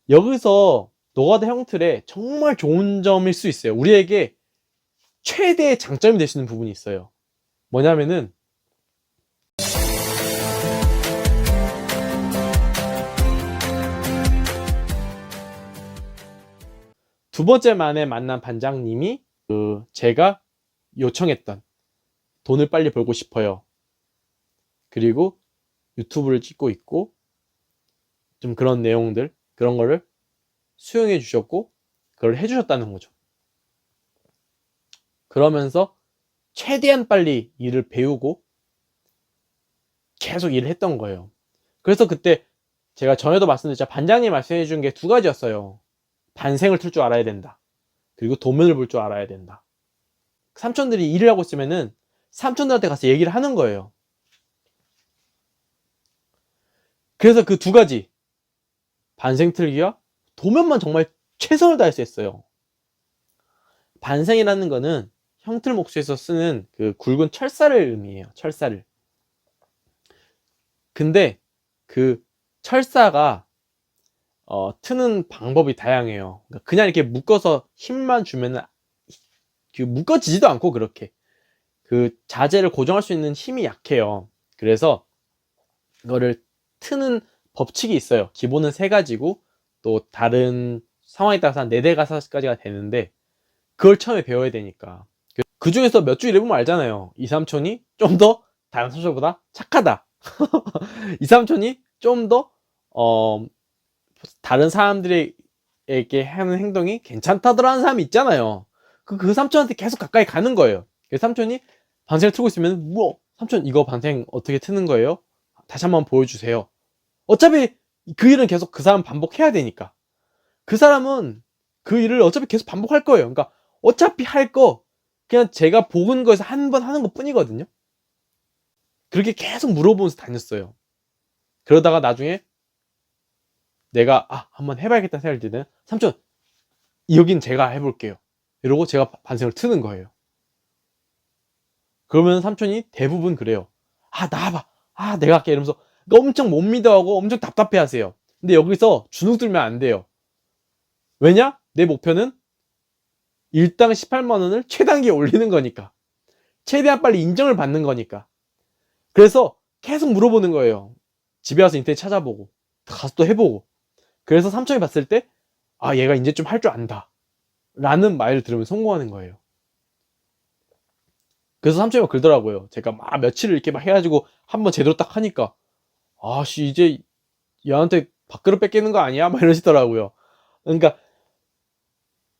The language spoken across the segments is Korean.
여기서 노가다 형틀의 정말 좋은 점일 수 있어요. 우리에게 최대의 장점이 될 수 있는 부분이 있어요. 뭐냐면은 두 번째 만에 만난 반장님이 제가 요청했던 돈을 빨리 벌고 싶어요. 그리고 유튜브를 찍고 있고 좀 그런 내용들, 그런 거를 수용해 주셨고 그걸 해주셨다는 거죠. 그러면서 최대한 빨리 일을 배우고 계속 일을 했던 거예요. 그래서 그때 제가 전에도 말씀드렸지만 반장님이 말씀해 준 게 두 가지였어요. 반생을 틀 줄 알아야 된다. 그리고 도면을 볼 줄 알아야 된다. 삼촌들이 일을 하고 있으면은 삼촌들한테 가서 얘기를 하는 거예요. 그래서 그 두 가지, 반생 틀기와 도면만 정말 최선을 다할 수 있어요. 반생이라는 거는 형틀 목수에서 쓰는 그 굵은 철사를 의미해요. 철사를. 근데 그 철사가 트는 방법이 다양해요. 그냥 이렇게 묶어서 힘만 주면은 묶어지지도 않고 그렇게 그 자재를 고정할 수 있는 힘이 약해요. 그래서 이거를 트는 법칙이 있어요. 기본은 3가지고 또 다른 상황에 따라서 한 4, 5가지가 되는데 그걸 처음에 배워야 되니까 그 중에서 몇 주 일해보면 알잖아요. 이 삼촌이 좀 더 다른 삼촌보다 착하다. 이 삼촌이 좀 더 다른 사람들에게 하는 행동이 괜찮다더라는 사람이 있잖아요. 그 삼촌한테 계속 가까이 가는 거예요. 그래서 삼촌이 반생을 틀고 있으면 뭐 삼촌 이거 반생 어떻게 트는 거예요? 다시 한번 보여주세요. 어차피 그 일은 계속 그 사람 반복해야 되니까 그 사람은 그 일을 어차피 계속 반복할 거예요. 그러니까 어차피 할 거 그냥 제가 보는 거에서 한 번 하는 것 뿐이거든요. 그렇게 계속 물어보면서 다녔어요. 그러다가 나중에 내가 한번 해봐야겠다는 생각이 드는 삼촌 여긴 제가 해볼게요. 이러고 제가 반생을 트는 거예요. 그러면 삼촌이 대부분 그래요. 나와봐. 내가 할게. 이러면서 엄청 못 믿어하고 엄청 답답해 하세요. 근데 여기서 주눅 들면 안 돼요. 왜냐? 내 목표는 일당 18만원을 최단기에 올리는 거니까. 최대한 빨리 인정을 받는 거니까. 그래서 계속 물어보는 거예요. 집에 와서 인터넷 찾아보고 가서 또 해보고. 그래서 삼촌이 봤을 때 얘가 이제 좀 할 줄 안다 라는 말을 들으면 성공하는 거예요. 그래서 삼촌이 막 그러더라고요. 제가 막 며칠을 이렇게 막 해가지고 한번 제대로 딱 하니까 이제 얘한테 밥그릇 뺏기는 거 아니야? 막 이러시더라고요. 그러니까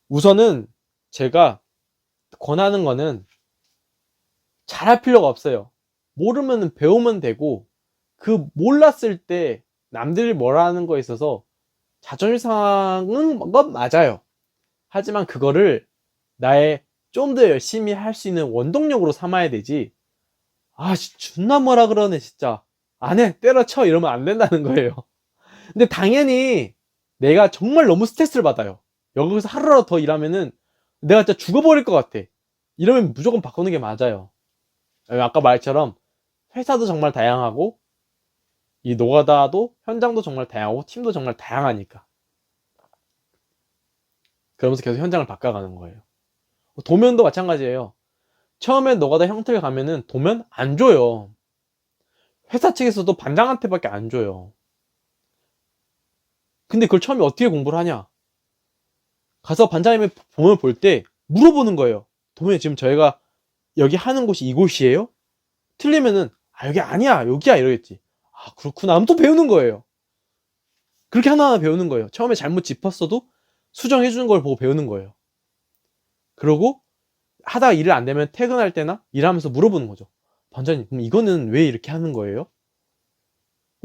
우선은 제가 권하는 거는 잘할 필요가 없어요. 모르면 배우면 되고 그 몰랐을 때 남들이 뭐라 하는 거에 있어서 자존심 상하는 건 맞아요. 하지만 그거를 나의 좀 더 열심히 할 수 있는 원동력으로 삼아야 되지 존나 뭐라 그러네 진짜 안해 때려쳐 이러면 안 된다는 거예요. 근데 당연히 내가 정말 너무 스트레스를 받아요. 여기서 하루라도 더 일하면은 내가 진짜 죽어버릴 것 같아. 이러면 무조건 바꾸는 게 맞아요. 아까 말처럼 회사도 정말 다양하고 이 노가다도 현장도 정말 다양하고 팀도 정말 다양하니까 그러면서 계속 현장을 바꿔가는 거예요. 도면도 마찬가지예요. 처음에 노가다 형태를 가면은 도면 안 줘요. 회사 측에서도 반장한테밖에 안 줘요. 근데 그걸 처음에 어떻게 공부를 하냐? 가서 반장님의 도면을 볼 때 물어보는 거예요. 도면에 지금 저희가 여기 하는 곳이 이곳이에요? 틀리면은 여기 아니야 여기야 이러겠지. 그렇구나 하면 또 배우는 거예요. 그렇게 하나하나 배우는 거예요. 처음에 잘못 짚었어도 수정해주는 걸 보고 배우는 거예요. 그러고 하다가 일을 안 되면 퇴근할 때나 일하면서 물어보는 거죠. 반장님 그럼 이거는 왜 이렇게 하는 거예요?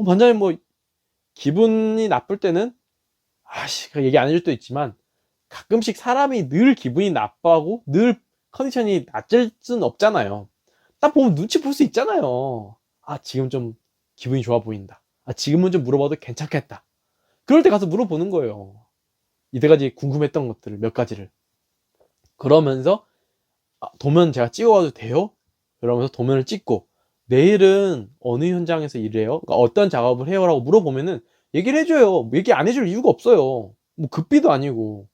반장님 뭐 기분이 나쁠 때는 얘기 안 해줄 때도 있지만 가끔씩 사람이 늘 기분이 나빠하고 늘 컨디션이 낮을 수는 없잖아요. 딱 보면 눈치 볼 수 있잖아요. 지금 좀 기분이 좋아 보인다. 지금은 좀 물어봐도 괜찮겠다. 그럴 때 가서 물어보는 거예요. 이때까지 궁금했던 것들을 몇 가지를. 그러면서 도면 제가 찍어가도 돼요? 그러면서 도면을 찍고 내일은 어느 현장에서 일해요? 그러니까 어떤 작업을 해요? 라고 물어보면은 얘기를 해줘요. 얘기 안 해줄 이유가 없어요. 뭐 급비도 아니고.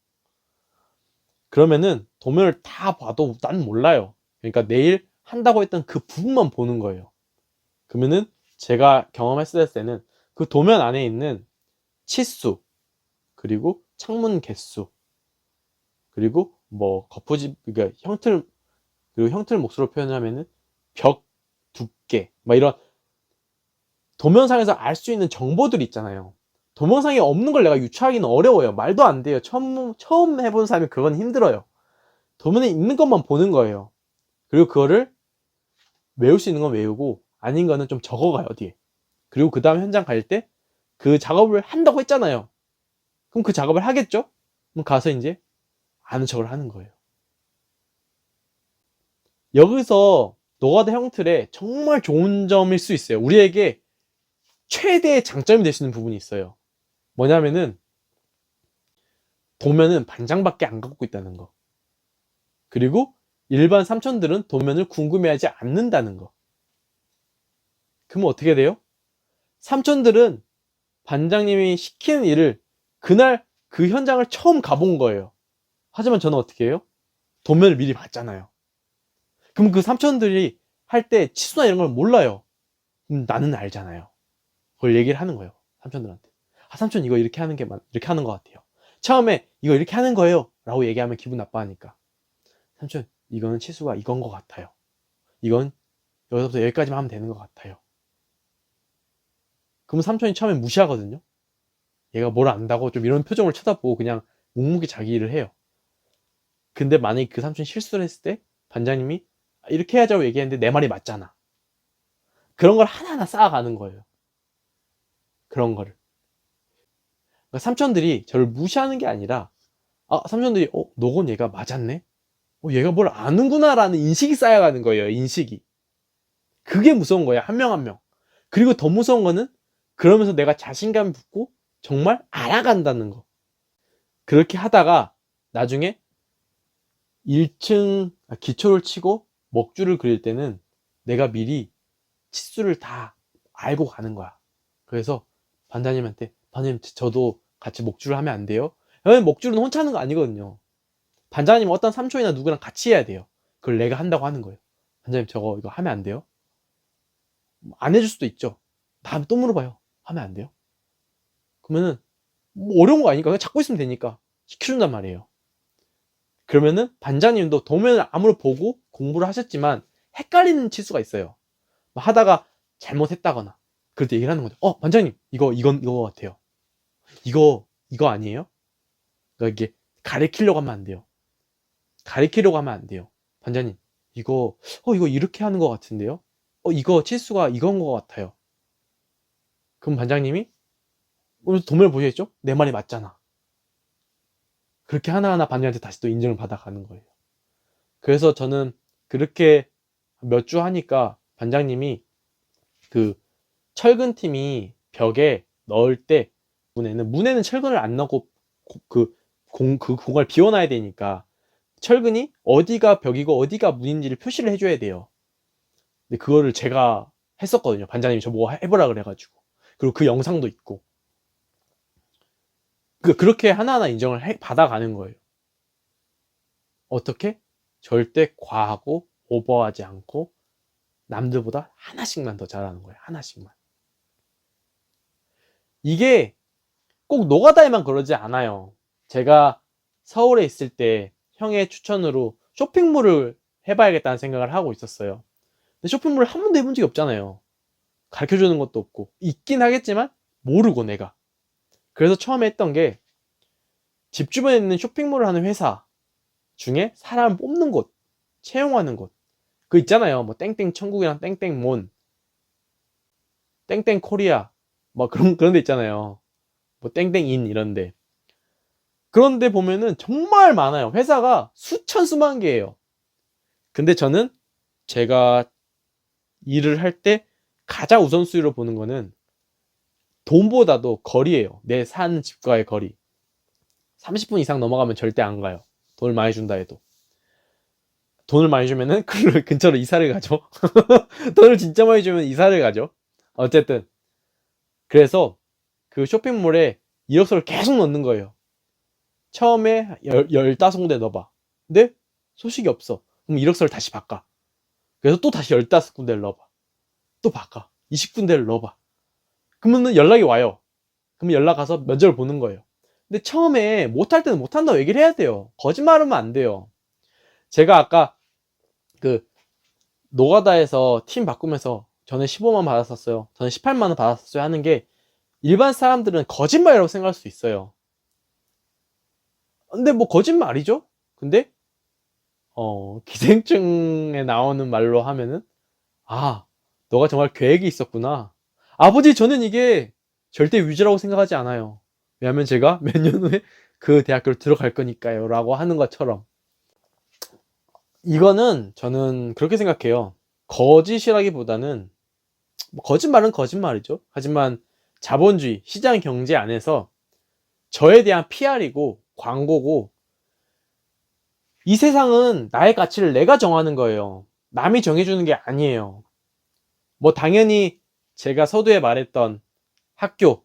그러면은 도면을 다 봐도 난 몰라요. 그러니까 내일 한다고 했던 그 부분만 보는 거예요. 그러면은 제가 경험했을 때는 그 도면 안에 있는 치수, 그리고 창문 개수, 그리고 뭐 거푸집, 그러니까 형틀, 그리고 형틀 몫으로 표현하면은 벽 두께, 막 이런 도면상에서 알 수 있는 정보들이 있잖아요. 도면상에 없는 걸 내가 유추하기는 어려워요. 말도 안 돼요. 처음 해본 사람이 그건 힘들어요. 도면에 있는 것만 보는 거예요. 그리고 그거를 외울 수 있는 건 외우고 아닌 거는 좀 적어가요, 뒤에. 그리고 그 다음 현장 갈 때 그 작업을 한다고 했잖아요. 그럼 그 작업을 하겠죠? 그럼 가서 이제 아는 척을 하는 거예요. 여기서 노가다 형틀의 정말 좋은 점일 수 있어요. 우리에게 최대의 장점이 될 수 있는 부분이 있어요. 뭐냐면은 도면은 반장밖에 안 갖고 있다는 거. 그리고 일반 삼촌들은 도면을 궁금해하지 않는다는 거. 그러면 어떻게 돼요? 삼촌들은 반장님이 시키는 일을 그날 그 현장을 처음 가본 거예요. 하지만 저는 어떻게 해요? 도면을 미리 봤잖아요. 그럼 그 삼촌들이 할 때 치수나 이런 걸 몰라요. 나는 알잖아요. 그걸 얘기를 하는 거예요. 삼촌들한테. 아, 삼촌 이거 이렇게 하는 게 이렇게 하는 것 같아요. 처음에 이거 이렇게 하는 거예요. 라고 얘기하면 기분 나빠하니까. 삼촌, 이거는 치수가 이건 것 같아요. 이건 여기서부터 여기까지만 하면 되는 것 같아요. 그러면 삼촌이 처음에 무시하거든요. 얘가 뭘 안다고 좀 이런 표정을 쳐다보고 그냥 묵묵히 자기 일을 해요. 근데 만약에 그 삼촌이 실수를 했을 때 반장님이 이렇게 해야죠 얘기했는데 내 말이 맞잖아. 그런 걸 하나하나 쌓아가는 거예요. 그런 거를. 그러니까 삼촌들이 저를 무시하는 게 아니라 삼촌들이 너건 얘가 맞았네? 얘가 뭘 아는구나 라는 인식이 쌓여가는 거예요. 인식이. 그게 무서운 거예요. 한 명 한 명. 그리고 더 무서운 거는 그러면서 내가 자신감 붙고 정말 알아간다는 거. 그렇게 하다가 나중에 1층 기초를 치고 먹줄을 그릴 때는 내가 미리 치수를 다 알고 가는 거야. 그래서 반장님한테 반장님 저도 같이 목줄을 하면 안 돼요? 왜냐면 목줄은 혼자 하는 거 아니거든요. 반장님 어떤 삼촌이나 누구랑 같이 해야 돼요. 그걸 내가 한다고 하는 거예요. 반장님 저거 이거 하면 안 돼요? 안 해줄 수도 있죠. 다음에 또 물어봐요. 하면 안 돼요? 그러면은 뭐 어려운 거 아니니까 그냥 잡고 있으면 되니까 시켜준단 말이에요. 그러면은 반장님도 도면을 아무리 보고 공부를 하셨지만 헷갈리는 치수가 있어요. 하다가 잘못했다거나 그럴 때 얘기를 하는 거죠. 반장님 이거 같아요. 이거 아니에요? 그러니까 이게 가리키려고 하면 안 돼요. 가리키려고 하면 안 돼요. 반장님 이거 이렇게 하는 것 같은데요? 이거 치수가 이건 것 같아요. 그럼 반장님이 오늘 도면을 보시겠죠? 내 말이 맞잖아. 그렇게 하나하나 반장님한테 다시 또 인정을 받아가는 거예요. 그래서 저는 그렇게 몇 주 하니까 반장님이 그 철근팀이 벽에 넣을 때 문에는 철근을 안 넣고 그 공간을 비워놔야 되니까 철근이 어디가 벽이고 어디가 문인지를 표시를 해줘야 돼요. 근데 그거를 제가 했었거든요. 반장님이 저보고 해보라 그래가지고. 그리고 그 영상도 있고. 그렇게 하나하나 인정을 받아가는 거예요. 어떻게? 절대 과하고 오버하지 않고 남들보다 하나씩만 더 잘하는 거예요. 하나씩만. 이게 꼭 노가다에만 그러지 않아요. 제가 서울에 있을 때 형의 추천으로 쇼핑몰을 해봐야겠다는 생각을 하고 있었어요. 근데 쇼핑몰을 한 번도 해본 적이 없잖아요. 가르쳐주는 것도 없고 있긴 하겠지만 모르고 내가. 그래서 처음에 했던 게 집 주변에 있는 쇼핑몰을 하는 회사 중에 사람 뽑는 곳, 채용하는 곳. 그 있잖아요. 뭐 땡땡 천국이랑 땡땡 몬, 땡땡 코리아, 뭐 그런 데 있잖아요. 뭐 땡땡인 이런데. 그런데 보면은 정말 많아요. 회사가 수천 수만 개예요. 근데 저는 제가 일을 할 때 가장 우선순위로 보는 거는 돈보다도 거리예요. 내 사는 집과의 거리. 30분 이상 넘어가면 절대 안 가요. 돈을 많이 준다 해도. 돈을 많이 주면은 그 근처로 이사를 가죠. 돈을 진짜 많이 주면 이사를 가죠. 어쨌든 그래서 그 쇼핑몰에 이력서를 계속 넣는 거예요. 처음에 15군데 넣어봐. 근데 소식이 없어. 그럼 이력서를 다시 바꿔. 그래서 또 다시 15군데를 넣어봐. 또 바꿔. 20군데를 넣어봐. 그러면은 연락이 와요. 그럼 연락 가서 면접을 보는 거예요. 근데 처음에 못할 때는 못한다고 얘기를 해야 돼요. 거짓말하면 안 돼요. 제가 아까 그 노가다에서 팀 바꾸면서 저는 15만 받았었어요. 저는 18만 원 받았었어요 하는 게 일반 사람들은 거짓말이라고 생각할 수 있어요. 근데 뭐 거짓말이죠? 근데 기생충에 나오는 말로 하면은 아, 너가 정말 계획이 있었구나. 아버지, 저는 이게 절대 위조라고 생각하지 않아요. 왜냐면 제가 몇 년 후에 그 대학교를 들어갈 거니까요. 라고 하는 것처럼. 이거는 저는 그렇게 생각해요. 거짓이라기보다는, 뭐 거짓말은 거짓말이죠. 하지만 자본주의, 시장 경제 안에서 저에 대한 PR이고 광고고, 이 세상은 나의 가치를 내가 정하는 거예요. 남이 정해주는 게 아니에요. 뭐 당연히 제가 서두에 말했던 학교,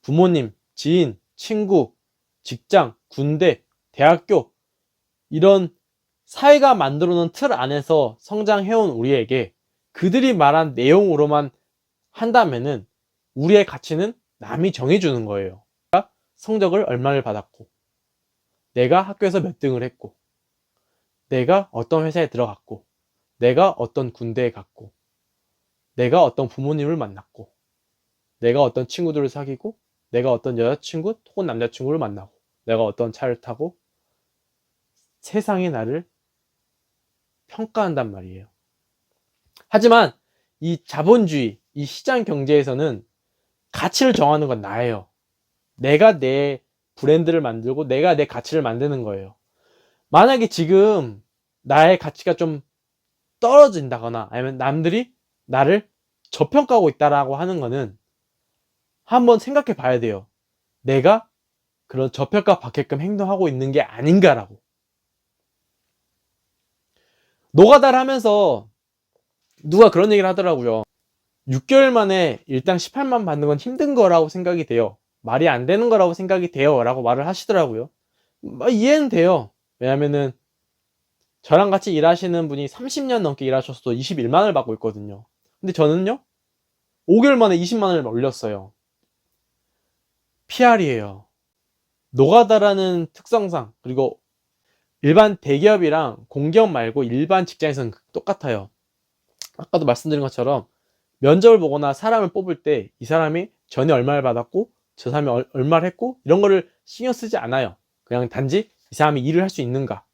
부모님, 지인, 친구, 직장, 군대, 대학교, 이런 사회가 만들어 놓은 틀 안에서 성장해온 우리에게 그들이 말한 내용으로만 한다면은 우리의 가치는 남이 정해주는 거예요. 내가 성적을 얼마를 받았고, 내가 학교에서 몇 등을 했고, 내가 어떤 회사에 들어갔고, 내가 어떤 군대에 갔고, 내가 어떤 부모님을 만났고, 내가 어떤 친구들을 사귀고, 내가 어떤 여자친구 혹은 남자친구를 만나고, 내가 어떤 차를 타고, 세상이 나를 평가한단 말이에요. 하지만 이 자본주의, 이 시장 경제에서는 가치를 정하는 건 나예요. 내가 내 브랜드를 만들고 내가 내 가치를 만드는 거예요. 만약에 지금 나의 가치가 좀 떨어진다거나 아니면 남들이 나를 저평가하고 있다라고 하는 거는 한번 생각해 봐야 돼요. 내가 그런 저평가 받게끔 행동하고 있는 게 아닌가라고. 노가다를 하면서 누가 그런 얘기를 하더라고요. 6개월 만에 일당 18만 받는 건 힘든 거라고 생각이 돼요. 말이 안 되는 거라고 생각이 돼요. 라고 말을 하시더라고요. 이해는 돼요. 왜냐면은 저랑 같이 일하시는 분이 30년 넘게 일하셔서도 21만 원을 받고 있거든요. 근데 저는요, 5개월 만에 20만 원을 올렸어요. PR이에요. 노가다라는 특성상, 그리고 일반 대기업이랑 공기업 말고 일반 직장에서는 똑같아요. 아까도 말씀드린 것처럼 면접을 보거나 사람을 뽑을 때 이 사람이 전에 얼마를 받았고 저 사람이 얼마를 했고 이런 거를 신경 쓰지 않아요. 그냥 단지 이 사람이 일을 할 수 있는가,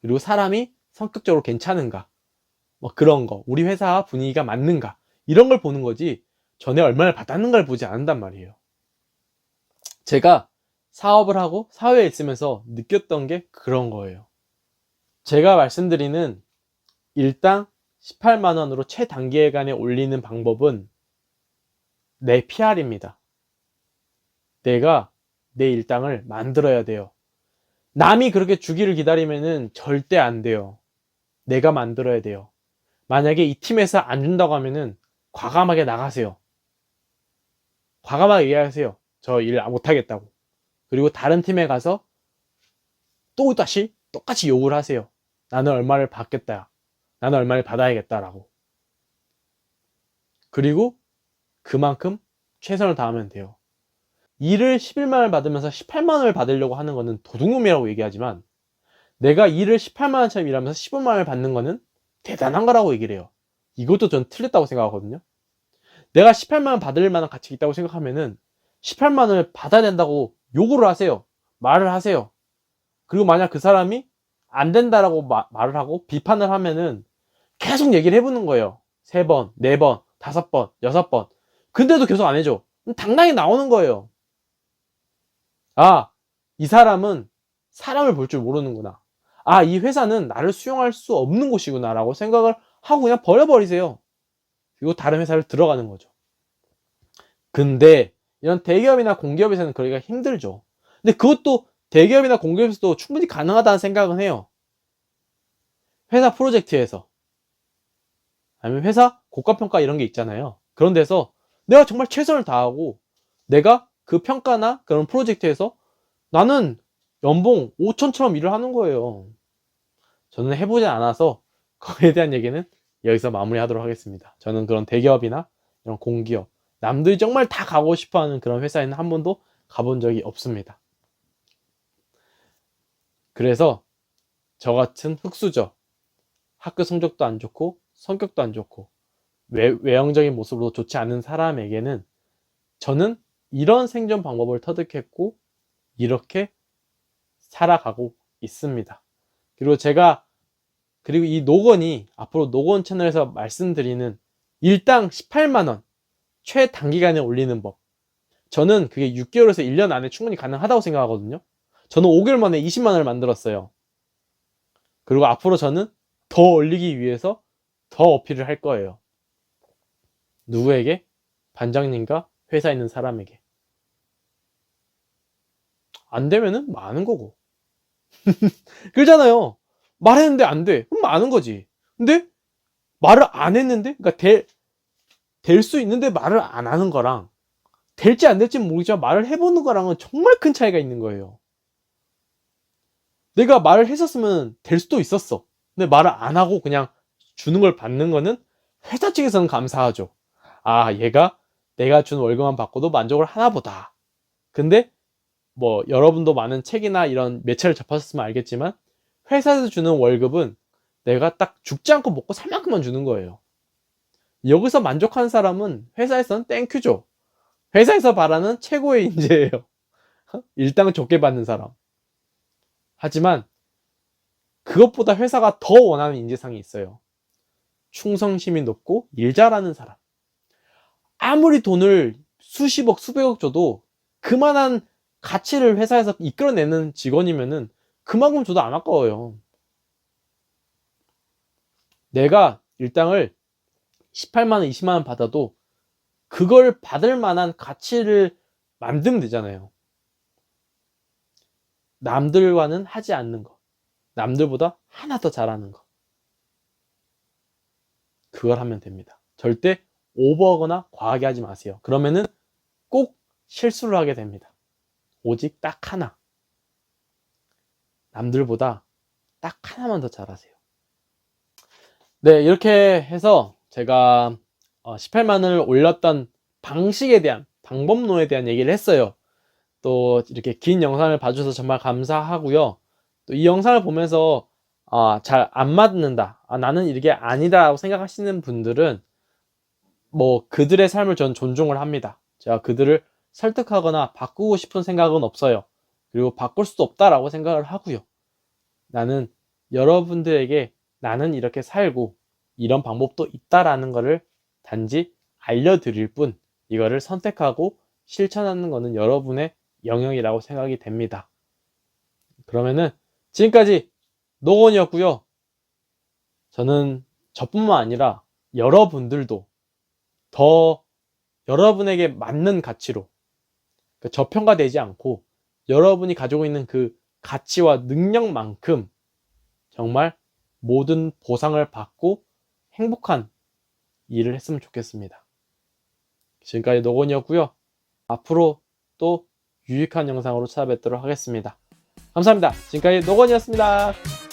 그리고 사람이 성격적으로 괜찮은가, 뭐 그런 거, 우리 회사 분위기가 맞는가, 이런 걸 보는 거지 전에 얼마를 받았는가를 보지 않는단 말이에요. 제가 사업을 하고 사회에 있으면서 느꼈던 게 그런 거예요. 제가 말씀드리는 일당 18만 원으로 최단기간에 올리는 방법은 내 PR입니다. 내가 내 일당을 만들어야 돼요. 남이 그렇게 주기를 기다리면은 절대 안 돼요. 내가 만들어야 돼요. 만약에 이 팀에서 안 준다고 하면은 과감하게 나가세요. 과감하게 얘기하세요. 저 일 못하겠다고. 그리고 다른 팀에 가서 또 다시 똑같이 욕을 하세요. 나는 얼마를 받겠다. 나는 얼마를 받아야겠다라고. 그리고 그만큼 최선을 다하면 돼요. 일을 11만 원을 받으면서 18만 원을 받으려고 하는 거는 도둑놈이라고 얘기하지만, 내가 일을 18만 원처럼 일하면서 15만 원을 받는 거는 대단한 거라고 얘기를 해요. 이것도 전 틀렸다고 생각하거든요. 내가 18만 원 받을 만한 가치가 있다고 생각하면은 18만 원을 받아야 된다고 요구를 하세요. 말을 하세요. 그리고 만약 그 사람이 안 된다라고 말을 하고 비판을 하면은 계속 얘기를 해보는 거예요. 3번, 4번, 5번, 6번. 근데도 계속 안 해줘. 그럼 당당히 나오는 거예요. 아, 이 사람은 사람을 볼 줄 모르는구나. 아, 이 회사는 나를 수용할 수 없는 곳이구나 라고 생각을 하고 그냥 버려버리세요. 그리고 다른 회사를 들어가는 거죠. 근데 이런 대기업이나 공기업에서는 그러기가 힘들죠. 근데 그것도 대기업이나 공기업에서도 충분히 가능하다는 생각은 해요. 회사 프로젝트에서, 아니면 회사 고가평가 이런 게 있잖아요. 그런 데서 내가 정말 최선을 다하고 내가 그 평가나 그런 프로젝트에서 나는 연봉 5천처럼 일을 하는 거예요. 저는 해보지 않아서 거기에 대한 얘기는 여기서 마무리하도록 하겠습니다. 저는 그런 대기업이나 이런 공기업, 남들이 정말 다 가고 싶어하는 그런 회사에는 한 번도 가본 적이 없습니다. 그래서 저 같은 흙수저, 학교 성적도 안 좋고 성격도 안 좋고 외형적인 모습으로 좋지 않은 사람에게는 저는 이런 생존 방법을 터득했고 이렇게 살아가고 있습니다. 그리고 이 노건이 앞으로 노건 채널에서 말씀드리는 일당 18만원 최단기간에 올리는 법, 저는 그게 6개월에서 1년 안에 충분히 가능하다고 생각하거든요. 저는 5개월 만에 20만원을 만들었어요. 그리고 앞으로 저는 더 올리기 위해서 더 어필을 할 거예요. 누구에게? 반장님과 회사에 있는 사람에게. 안 되면은 많은 거고. 그러잖아요. 말했는데 안 돼. 그럼 많은 거지. 근데 말을 안 했는데, 그러니까 될 수 있는데 말을 안 하는 거랑 될지 안 될지는 모르겠지만 말을 해보는 거랑은 정말 큰 차이가 있는 거예요. 내가 말을 했었으면 될 수도 있었어. 근데 말을 안 하고 그냥 주는 걸 받는 거는 회사 측에서는 감사하죠. 아, 얘가 내가 준 월급만 받고도 만족을 하나 보다. 근데 뭐 여러분도 많은 책이나 이런 매체를 접하셨으면 알겠지만 회사에서 주는 월급은 내가 딱 죽지 않고 먹고 살 만큼만 주는 거예요. 여기서 만족한 사람은 회사에서는 땡큐죠. 회사에서 바라는 최고의 인재예요. 일당 좋게 받는 사람. 하지만 그것보다 회사가 더 원하는 인재상이 있어요. 충성심이 높고 일 잘하는 사람. 아무리 돈을 수십억, 수백억 줘도 그만한 가치를 회사에서 이끌어내는 직원이면은 그만큼 줘도 안 아까워요. 내가 일당을 18만원, 20만원 받아도 그걸 받을 만한 가치를 만들면 되잖아요. 남들과는 하지 않는 거. 남들보다 하나 더 잘하는 거. 그걸 하면 됩니다. 절대 오버하거나 과하게 하지 마세요. 그러면은 꼭 실수를 하게 됩니다. 오직 딱 하나. 남들보다 딱 하나만 더 잘하세요. 네, 이렇게 해서 제가 18만을 올렸던 방식에 대한, 방법론에 대한 얘기를 했어요. 또 이렇게 긴 영상을 봐주셔서 정말 감사하고요. 또 이 영상을 보면서 잘 안 맞는다, 나는 이게 아니다 라고 생각하시는 분들은 뭐 그들의 삶을 전 존중을 합니다. 제가 그들을 설득하거나 바꾸고 싶은 생각은 없어요. 그리고 바꿀 수도 없다라고 생각을 하고요. 나는 여러분들에게 나는 이렇게 살고 이런 방법도 있다라는 것을 단지 알려드릴 뿐, 이거를 선택하고 실천하는 것은 여러분의 영역이라고 생각이 됩니다. 그러면은 지금까지 노건이었고요. 저는 저뿐만 아니라 여러분들도 더 여러분에게 맞는 가치로, 저평가되지 않고 여러분이 가지고 있는 그 가치와 능력만큼 정말 모든 보상을 받고 행복한 일을 했으면 좋겠습니다. 지금까지 노건이었고요. 앞으로 또 유익한 영상으로 찾아뵙도록 하겠습니다. 감사합니다. 지금까지 노건이었습니다.